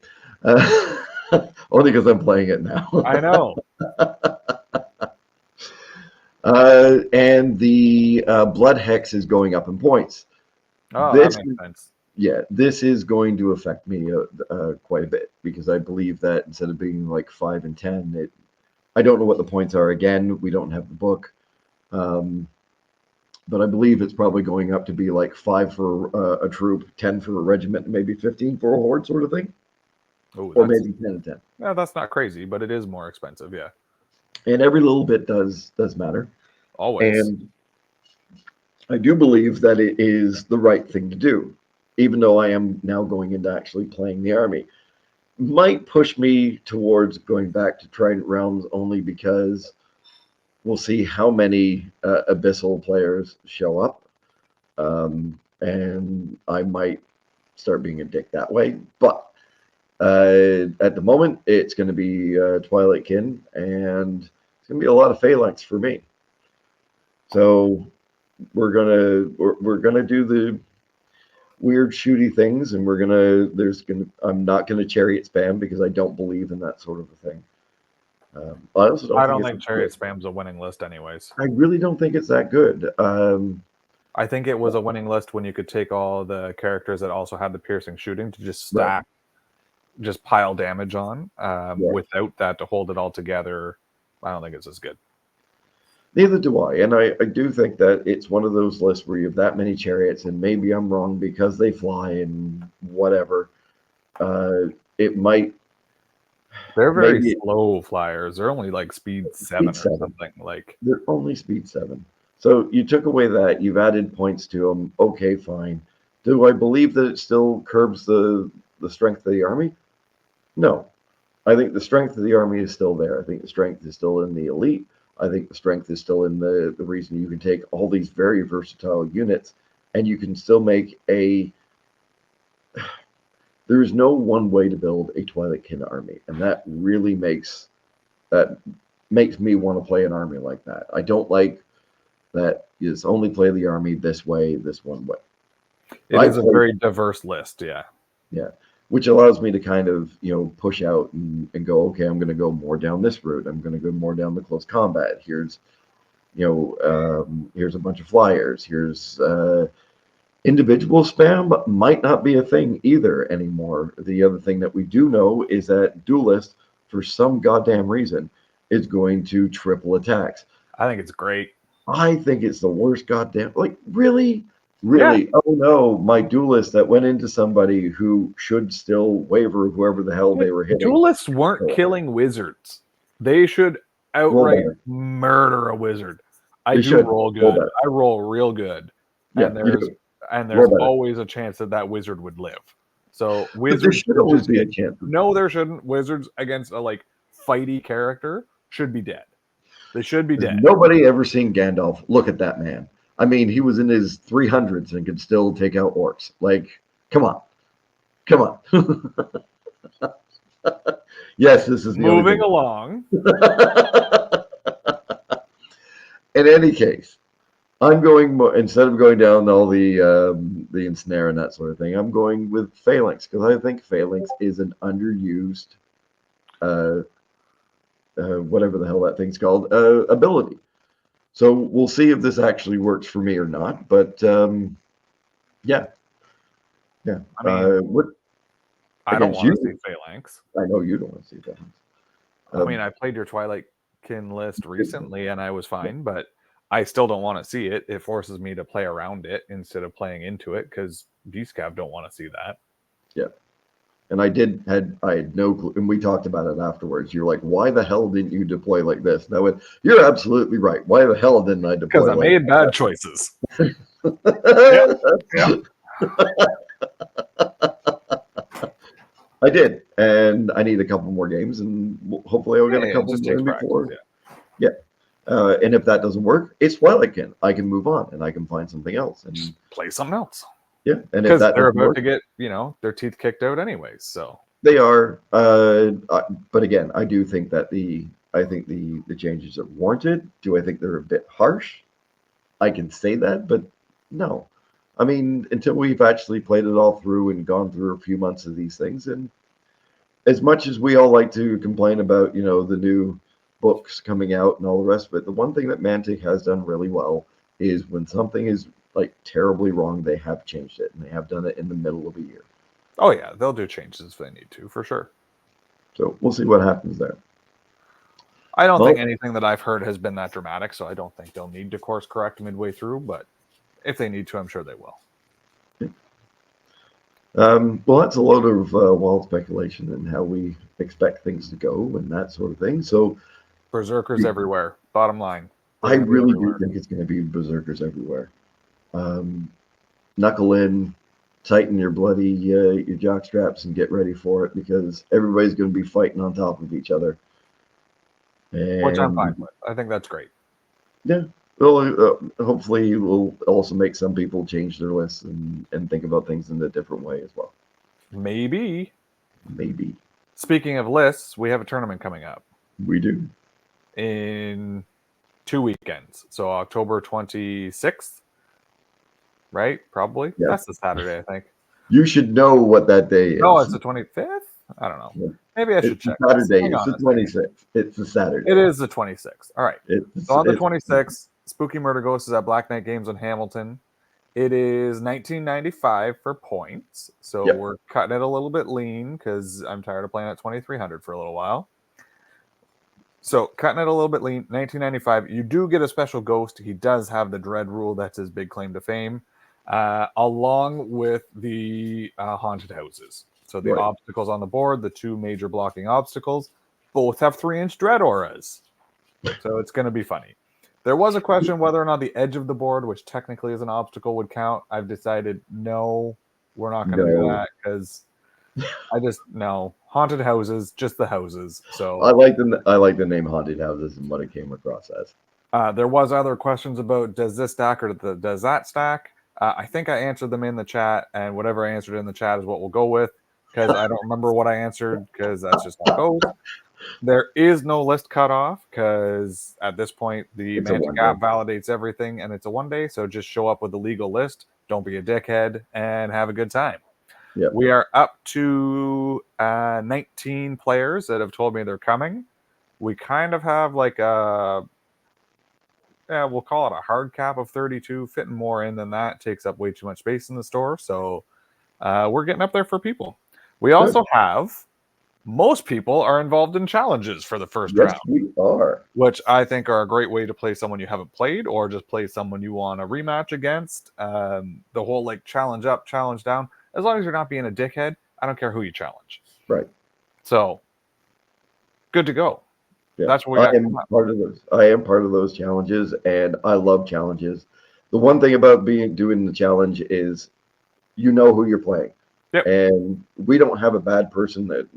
Only because I'm playing it now. I know. And the blood hex is going up in points. Oh, This, that makes sense. yeah, this is going to affect me quite a bit because I believe that instead of being like 5 and 10, I don't know what the points are. Again, we don't have the book, but I believe it's probably going up to be like 5 for a troop, 10 for a regiment, and maybe 15 for a horde, sort of thing, Ooh, or maybe 10 and 10. Yeah, that's not crazy, but it is more expensive. Yeah, And every little bit does matter. always. And I do believe that it is the right thing to do, even though I am now going into actually playing the army. Might push me towards going back to Trident Realms only because we'll see how many Abyssal players show up. And I might start being a dick that way. But at the moment, it's going to be Twilight Kin, and it's going to be a lot of phalanx for me. So we're gonna do the weird shooty things, and I'm not gonna chariot spam because I don't believe in that sort of a thing. I also don't I think don't it's think Chariot Spam's a winning list, anyways. I really don't think it's that good. I think it was a winning list when you could take all the characters that also had the piercing shooting to just Right. stack, just pile damage on. Yeah. Without that to hold it all together, I don't think it's as good. Neither do I, and I do think that it's one of those lists where you have that many chariots, and maybe I'm wrong because they fly and whatever. It might They're very maybe slow flyers. They're only like speed 7 or speed 7. something. Like, They're only speed 7. So you took away that, you've added points to them. Okay, fine. Do I believe that it still curbs the strength of the army? No. I think the strength of the army is still there. I think the strength is still in the elite. I think the strength is still in the reason you can take all these very versatile units and you can still make a. There is no one way to build a Twilight Kin army, and that really makes me want to play an army like that. I don't like that is only play the army this way, this one way. it is a very diverse list, yeah. Yeah, which allows me to kind of, push out and go, okay, I'm going to go more down this route. I'm going to go more down the close combat. Here's a bunch of flyers. Here's individual spam might not be a thing either anymore. The other thing that we do know is that Duelist, for some goddamn reason, is going to triple attacks. I think it's great. I think it's the worst goddamn. Like, really? Really? Yeah. Oh no, my Duelist that went into somebody who should still waver whoever the hell they were hitting. Duelists weren't killing wizards. They should outright murder a wizard. I do roll good. I roll real good. Yeah, and there's always a chance that wizard would live. So wizards there should always be a chance. No, there shouldn't. Wizards against a fighty character should be dead. They should be dead. Nobody ever seen Gandalf. Look at that man. I mean, he was in his 300s and could still take out orcs. Like, come on. Yes, this is moving along. In any case, I'm going instead of going down all the ensnare and that sort of thing. I'm going with phalanx because I think phalanx is an underused, whatever the hell that thing's called, ability. So we'll see if this actually works for me or not. But yeah. I mean, I don't want to see phalanx. I know you don't want to see phalanx. I mean, I played your Twilight Kin list recently, and I was fine, but I still don't want to see it. It forces me to play around it instead of playing into it because Beastcav don't want to see that. Yeah. And I had no clue, and we talked about it afterwards. You're like, why the hell didn't you deploy like this? And I went, you're absolutely right. Why the hell didn't I deploy? Because I made bad choices. Yeah. I did, and I need a couple more games, and hopefully I'll get a couple more before. Yeah. And if that doesn't work, it's Twilight Kin. I can move on, and I can find something else and just play something else. Yeah, and because they're about to get their teeth kicked out anyways. So they are. But again, I do think that the changes are warranted. Do I think they're a bit harsh? I can say that, but no. I mean, until we've actually played it all through and gone through a few months of these things, and as much as we all like to complain about, the new books coming out and all the rest of it, the one thing that Mantic has done really well is when something is terribly wrong, they have changed it, and they have done it in the middle of a year. Oh yeah, they'll do changes if they need to, for sure. So we'll see what happens there. I don't think anything that I've heard has been that dramatic, so I don't think they'll need to course correct midway through, but if they need to, I'm sure they will. Well, that's a load of wild speculation and how we expect things to go and that sort of thing. So berserkers everywhere. Bottom line. I really do think it's going to be berserkers everywhere. Knuckle in, tighten your bloody your jock straps, and get ready for it because everybody's going to be fighting on top of each other. Which I'm fine with. I think that's great. Yeah, Well, hopefully, we'll also make some people change their lists and think about things in a different way as well. Maybe. Maybe Speaking of lists, we have a tournament coming up we do. in 2 weekends. So October 26th, right? Probably. Yeah. That's the Saturday, I think. You should know what that day is. No, it's the 25th? I don't know. Yeah. Maybe I should It's the check this. Saturday. Hang It's on the a second. 26th. It's the Saturday. It is the 26th. All right. It's, So on the it's 26th, Spooky Murder Ghost is at Black Knight Games in Hamilton. It is $19.95 for points. So Yep. we're cutting it a little bit lean because I'm tired of playing at 2,300 for a little while. So cutting it a little bit lean, $19.95. You do get a special ghost. He does have the dread rule. That's his big claim to fame, along with the haunted houses. So the Right. obstacles on the board, the two major blocking obstacles, both have 3-inch dread auras. So it's going to be funny. There was a question whether or not the edge of the board, which technically is an obstacle, would count. I've decided no, we're not going to do No. that because no haunted houses, just the houses. So I like the name Haunted Houses and what it came across as. there was other questions about does this stack or does that stack. I think I answered them in the chat, and whatever I answered in the chat is what we'll go with because I don't remember what I answered because that's just how it goes. There is no list cutoff because at this point the It's a Magic one app day. validates everything and it's a 1 day. So just show up with the legal list. Don't be a dickhead and have a good time. Yep. We are up to 19 players that have told me they're coming. We kind of have like we'll call it a hard cap of 32. Fitting more in than that takes up way too much space in the store. So we're getting up there for people. We also have most people are involved in challenges for the first Yes, round, we are. which I think are a great way to play someone you haven't played or just play someone you want a rematch against. The whole like challenge up, challenge down. As long as you're not being a dickhead, I don't care who you challenge. Right. So good to go. Yeah. That's what we got. I am part of those. I am part of those challenges, and I love challenges. The one thing about doing the challenge is you know who you're playing. Yep. And we don't have a bad person that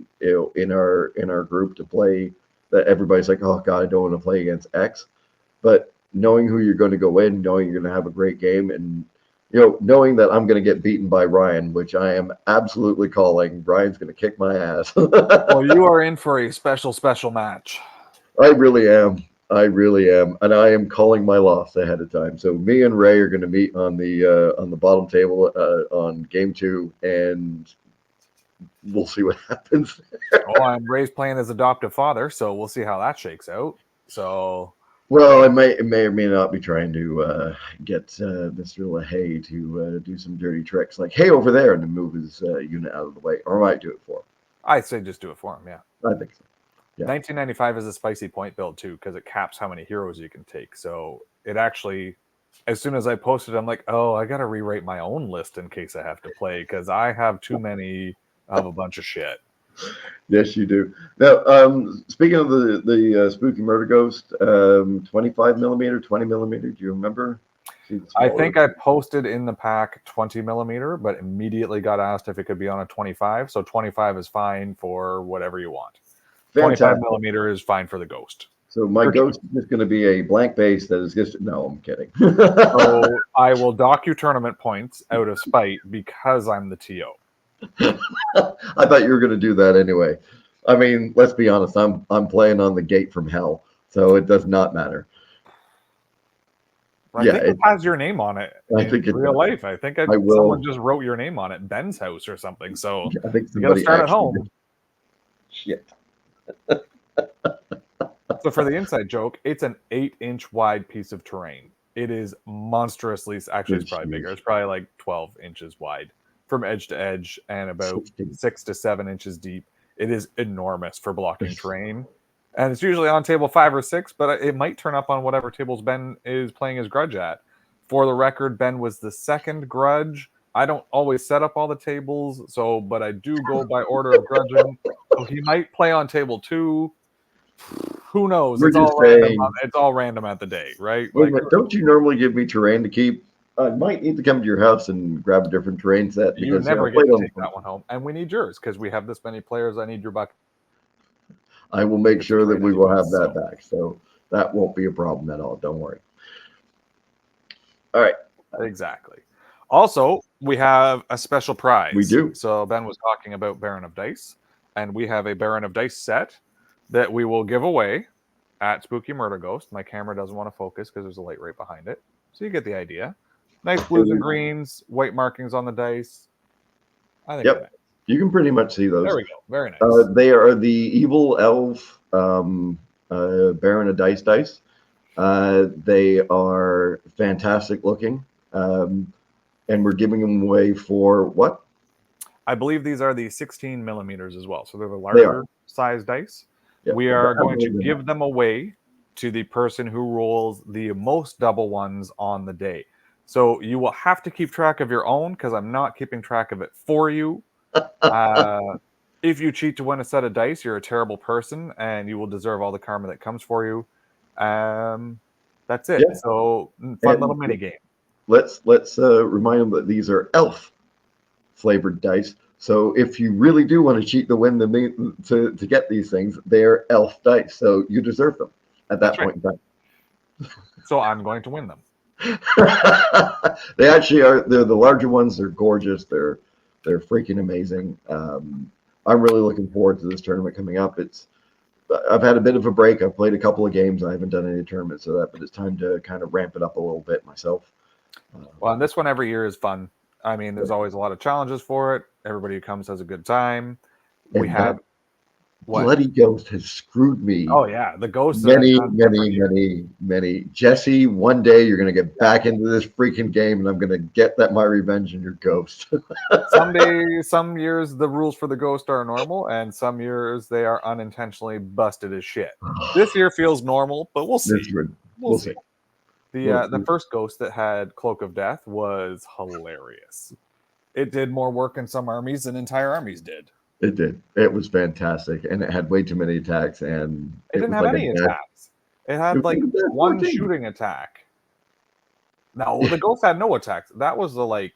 in our group to play that everybody's like, oh God, I don't want to play against X. But knowing who you're going to go in, knowing you're going to have a great game, and knowing that I'm going to get beaten by Ryan, which I am absolutely calling. Ryan's going to kick my ass. Well, you are in for a special match. I really am. And I am calling my loss ahead of time. So me and Ray are going to meet on the bottom table on game 2, and we'll see what happens. And Ray's playing as adoptive father, so we'll see how that shakes out. So, well, I may or may not be trying to get Mr. LaHaye to do some dirty tricks, like hey over there, and then move his unit out of the way, or I might do it for him. I'd say just do it for him. Yeah, I think so. Yeah. 1995 is a spicy point build too because it caps how many heroes you can take. So it actually, as soon as I posted, I'm like, oh, I got to rewrite my own list in case I have to play because I have too many of a bunch of shit. Yes, you do. Now, speaking of the Spooky Murder Ghost, 25 millimeter, 20 millimeter. Do you remember? I think I posted in the pack 20 millimeter, but immediately got asked if it could be on a 25. So 25 is fine for whatever you want. Fantastic. 25 millimeter is fine for the ghost. So my ghost is just going to be a blank base that is just no. I'm kidding. So I will dock you tournament points out of spite because I'm the TO. I thought you were going to do that anyway. I mean, let's be honest. I'm playing on the gate from hell, so it does not matter. I think it has your name on it. I think in real life. I think someone just wrote your name on it, Ben's house or something. So I think you got to start at home. Shit. So for the inside joke, it's an 8-inch wide piece of terrain. It is monstrously. Actually, it's probably bigger. It's probably like 12 inches wide from edge to edge and about 6 to 7 inches deep. It is enormous for blocking terrain. And it's usually on table 5 or 6, but it might turn up on whatever tables Ben is playing his grudge at. For the record, Ben was the second grudge. I don't always set up all the tables, but I do go by order of grudging. So he might play on table 2. Who knows? It's all random. It's all random at the day, right? Like, don't you normally give me terrain to keep? I might need to come to your house and grab a different terrain set. You never get to take that one home, and we need yours because we have this many players. I need your buck. I will make sure that we will have that back, so that won't be a problem at all. Don't worry. All right. Exactly. Also, we have a special prize. We do. So Ben was talking about Baron of Dice, and we have a Baron of Dice set that we will give away at Spooky Murder Ghost. My camera doesn't want to focus because there's a light right behind it. So you get the idea. Nice blues and greens, white markings on the dice. I think they're Yep. nice. You can pretty much see those. There we go. Very nice. They are the evil elf Baron of Dice. They are fantastic looking. And we're giving them away for what? I believe these are the 16 millimeters as well. So they're the They larger are. size dice. Yeah, We are going to absolutely. give them away to the person who rolls the most double ones on the day. So you will have to keep track of your own because I'm not keeping track of it for you. If you cheat to win a set of dice, you're a terrible person and you will deserve all the karma that comes for you. That's it. Yeah. So fun And little mini game. let's remind them that these are elf flavored dice. So if you really do want to cheat to win to get these things, they're elf dice. So you deserve them at that That's right. point in time. So I'm going to win them. They actually are. They're the larger ones. They're gorgeous. They're freaking amazing. I'm really looking forward to this tournament coming up. I've had a bit of a break. I've played a couple of games. I haven't done any tournaments of that, but it's time to kind of ramp it up a little bit myself. Well, and this one every year is fun. I mean, there's always a lot of challenges for it. Everybody who comes has a good time. We And have what? Bloody Ghost has screwed me. Oh yeah, the ghosts. Many. Jesse, one day you're gonna get back into this freaking game, and I'm gonna get my revenge on your ghost. Someday, some years the rules for the ghost are normal, and some years they are unintentionally busted as shit. This year feels normal, but we'll see. We'll see. The first ghost that had Cloak of Death was hilarious. It did more work in some armies than entire armies did. It did. It was fantastic, and it had way too many attacks, and it didn't have any attacks. It had like one shooting attack. No, the ghost had no attacks. That was the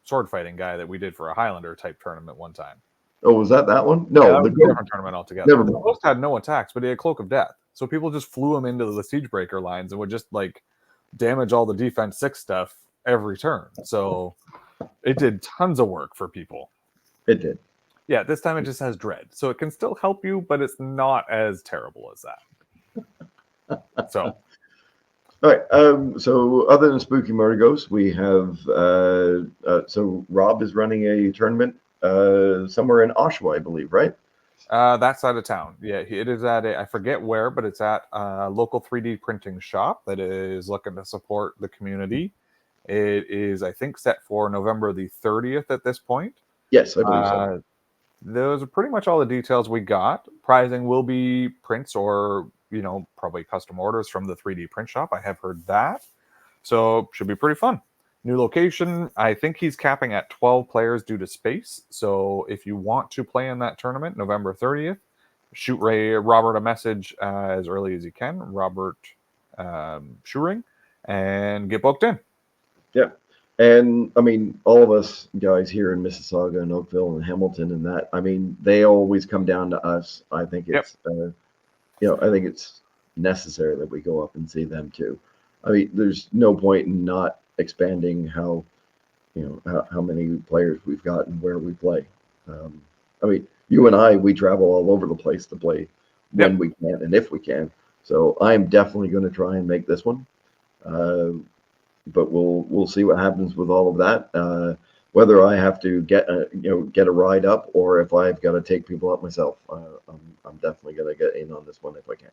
sword fighting guy that we did for a Highlander type tournament one time. Oh, was that one? No, that was a different tournament altogether. Never the ghost had no attacks, but he had Cloak of Death. So people just flew him into the siege breaker lines and would just damage all the defense 6 stuff every turn. So it did tons of work for people. It did. Yeah, this time it just has dread. So it can still help you, but it's not as terrible as that. So. All right. So other than Spooky Murder Ghost, we have so Rob is running a tournament somewhere in Oshawa, I believe, right? That side of town. Yeah, it is at I forget where, but it's at a local 3D printing shop that is looking to support the community. It is, I think, set for November the 30th at this point. Yes, I believe so. Those are pretty much all the details we got. Pricing will be prints or, probably custom orders from the 3D print shop. I have heard that. So should be pretty fun. New location. I think he's capping at 12 players due to space. So if you want to play in that tournament, November 30th, shoot Robert a message as early as you can, Robert Schuring, and get booked in. Yeah. And I mean, all of us guys here in Mississauga and Oakville and Hamilton and that, I mean, they always come down to us. I think it's, I think it's necessary that we go up and see them too. I mean, there's no point in not expanding how many players we've got and where we play. I mean, you and I, we travel all over the place to play when we can and if we can. So I'm definitely going to try and make this one. But we'll see what happens with all of that. Whether I have to get a ride up or if I've got to take people up myself, I'm definitely going to get in on this one if I can.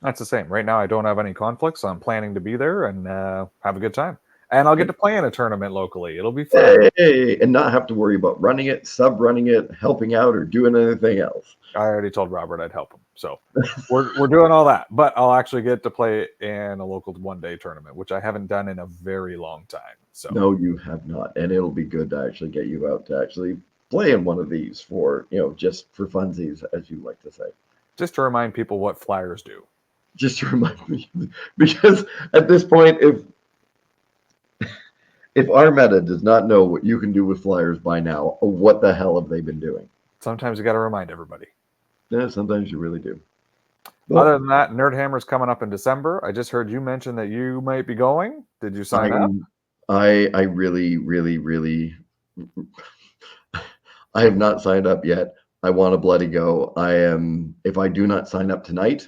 That's the same. Right now, I don't have any conflicts. I'm planning to be there and have a good time. And I'll get to play in a tournament locally. It'll be fun. Hey, and not have to worry about running it, sub-running it, helping out, or doing anything else. I already told Robert I'd help him. So we're doing all that. But I'll actually get to play in a local one-day tournament, which I haven't done in a very long time. So no, you have not. And it'll be good to actually get you out to actually play in one of these for, just for funsies, as you like to say. Just to remind people what flyers do. Just to remind me. Because at this point, if our meta does not know what you can do with flyers by now, what the hell have they been doing? Sometimes you got to remind everybody. Yeah, sometimes you really do. Other than that, Nerd Hammer's coming up in December. I just heard you mention that you might be going. Did you sign up? I really, really, really, I have not signed up yet. I want to bloody go. If I do not sign up tonight,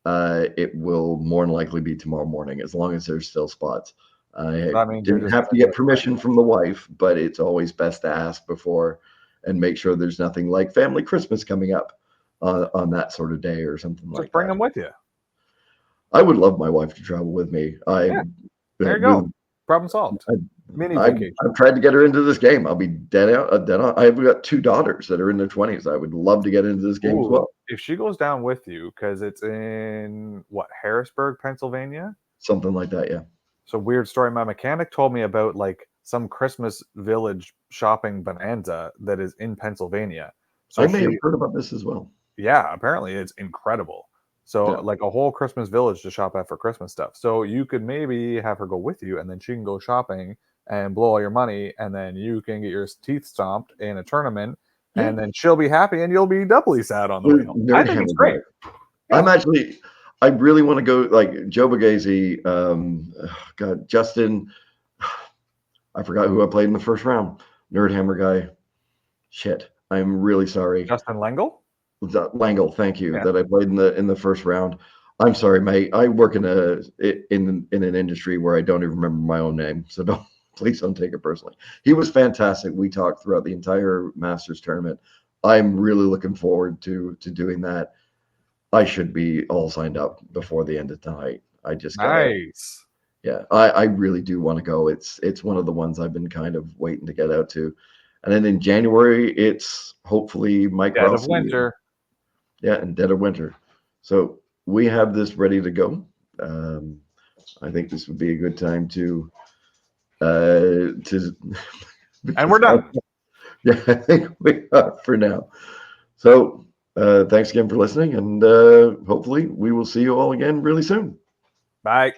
it will more than likely be tomorrow morning, as long as there's still spots. I That means didn't have to get permission from the wife, but it's always best to ask before and make sure there's nothing like family Christmas coming up on that sort of day or something like that. Just bring them with you. I would love my wife to travel with me. There you go. Problem solved. I've tried to get her into this game. I'll be dead on. I've got 2 daughters that are in their 20s. I would love to get into this game as well. If she goes down with you, because it's in Harrisburg, Pennsylvania? Something like that, yeah. So weird story. My mechanic told me about like some Christmas village shopping bonanza that is in Pennsylvania. So I may have heard about this as well. Yeah, apparently it's incredible. So like a whole Christmas village to shop at for Christmas stuff. So you could maybe have her go with you, and then she can go shopping and blow all your money, and then you can get your teeth stomped in a tournament, and then she'll be happy, and you'll be doubly sad on the way home. I think it's great. I really want to go, like Joe Bagese, God, Justin, I forgot who I played in the first round. Nerd Hammer guy. Shit. I'm really sorry. Justin Langle? Langle, thank you. That I played in the first round. I'm sorry, mate. I work in an industry where I don't even remember my own name, so please don't take it personally. He was fantastic. We talked throughout the entire Masters tournament. I'm really looking forward to doing that. I should be all signed up before the end of tonight. I just nice. Yeah, I really do want to go. It's one of the ones I've been kind of waiting to get out to. And then in January, it's hopefully Mike Dead of Winter. Yeah, and Dead of Winter. So we have this ready to go. I think this would be a good time to and we're done. Yeah, I think we are for now. So thanks again for listening, and hopefully we will see you all again really soon. Bye.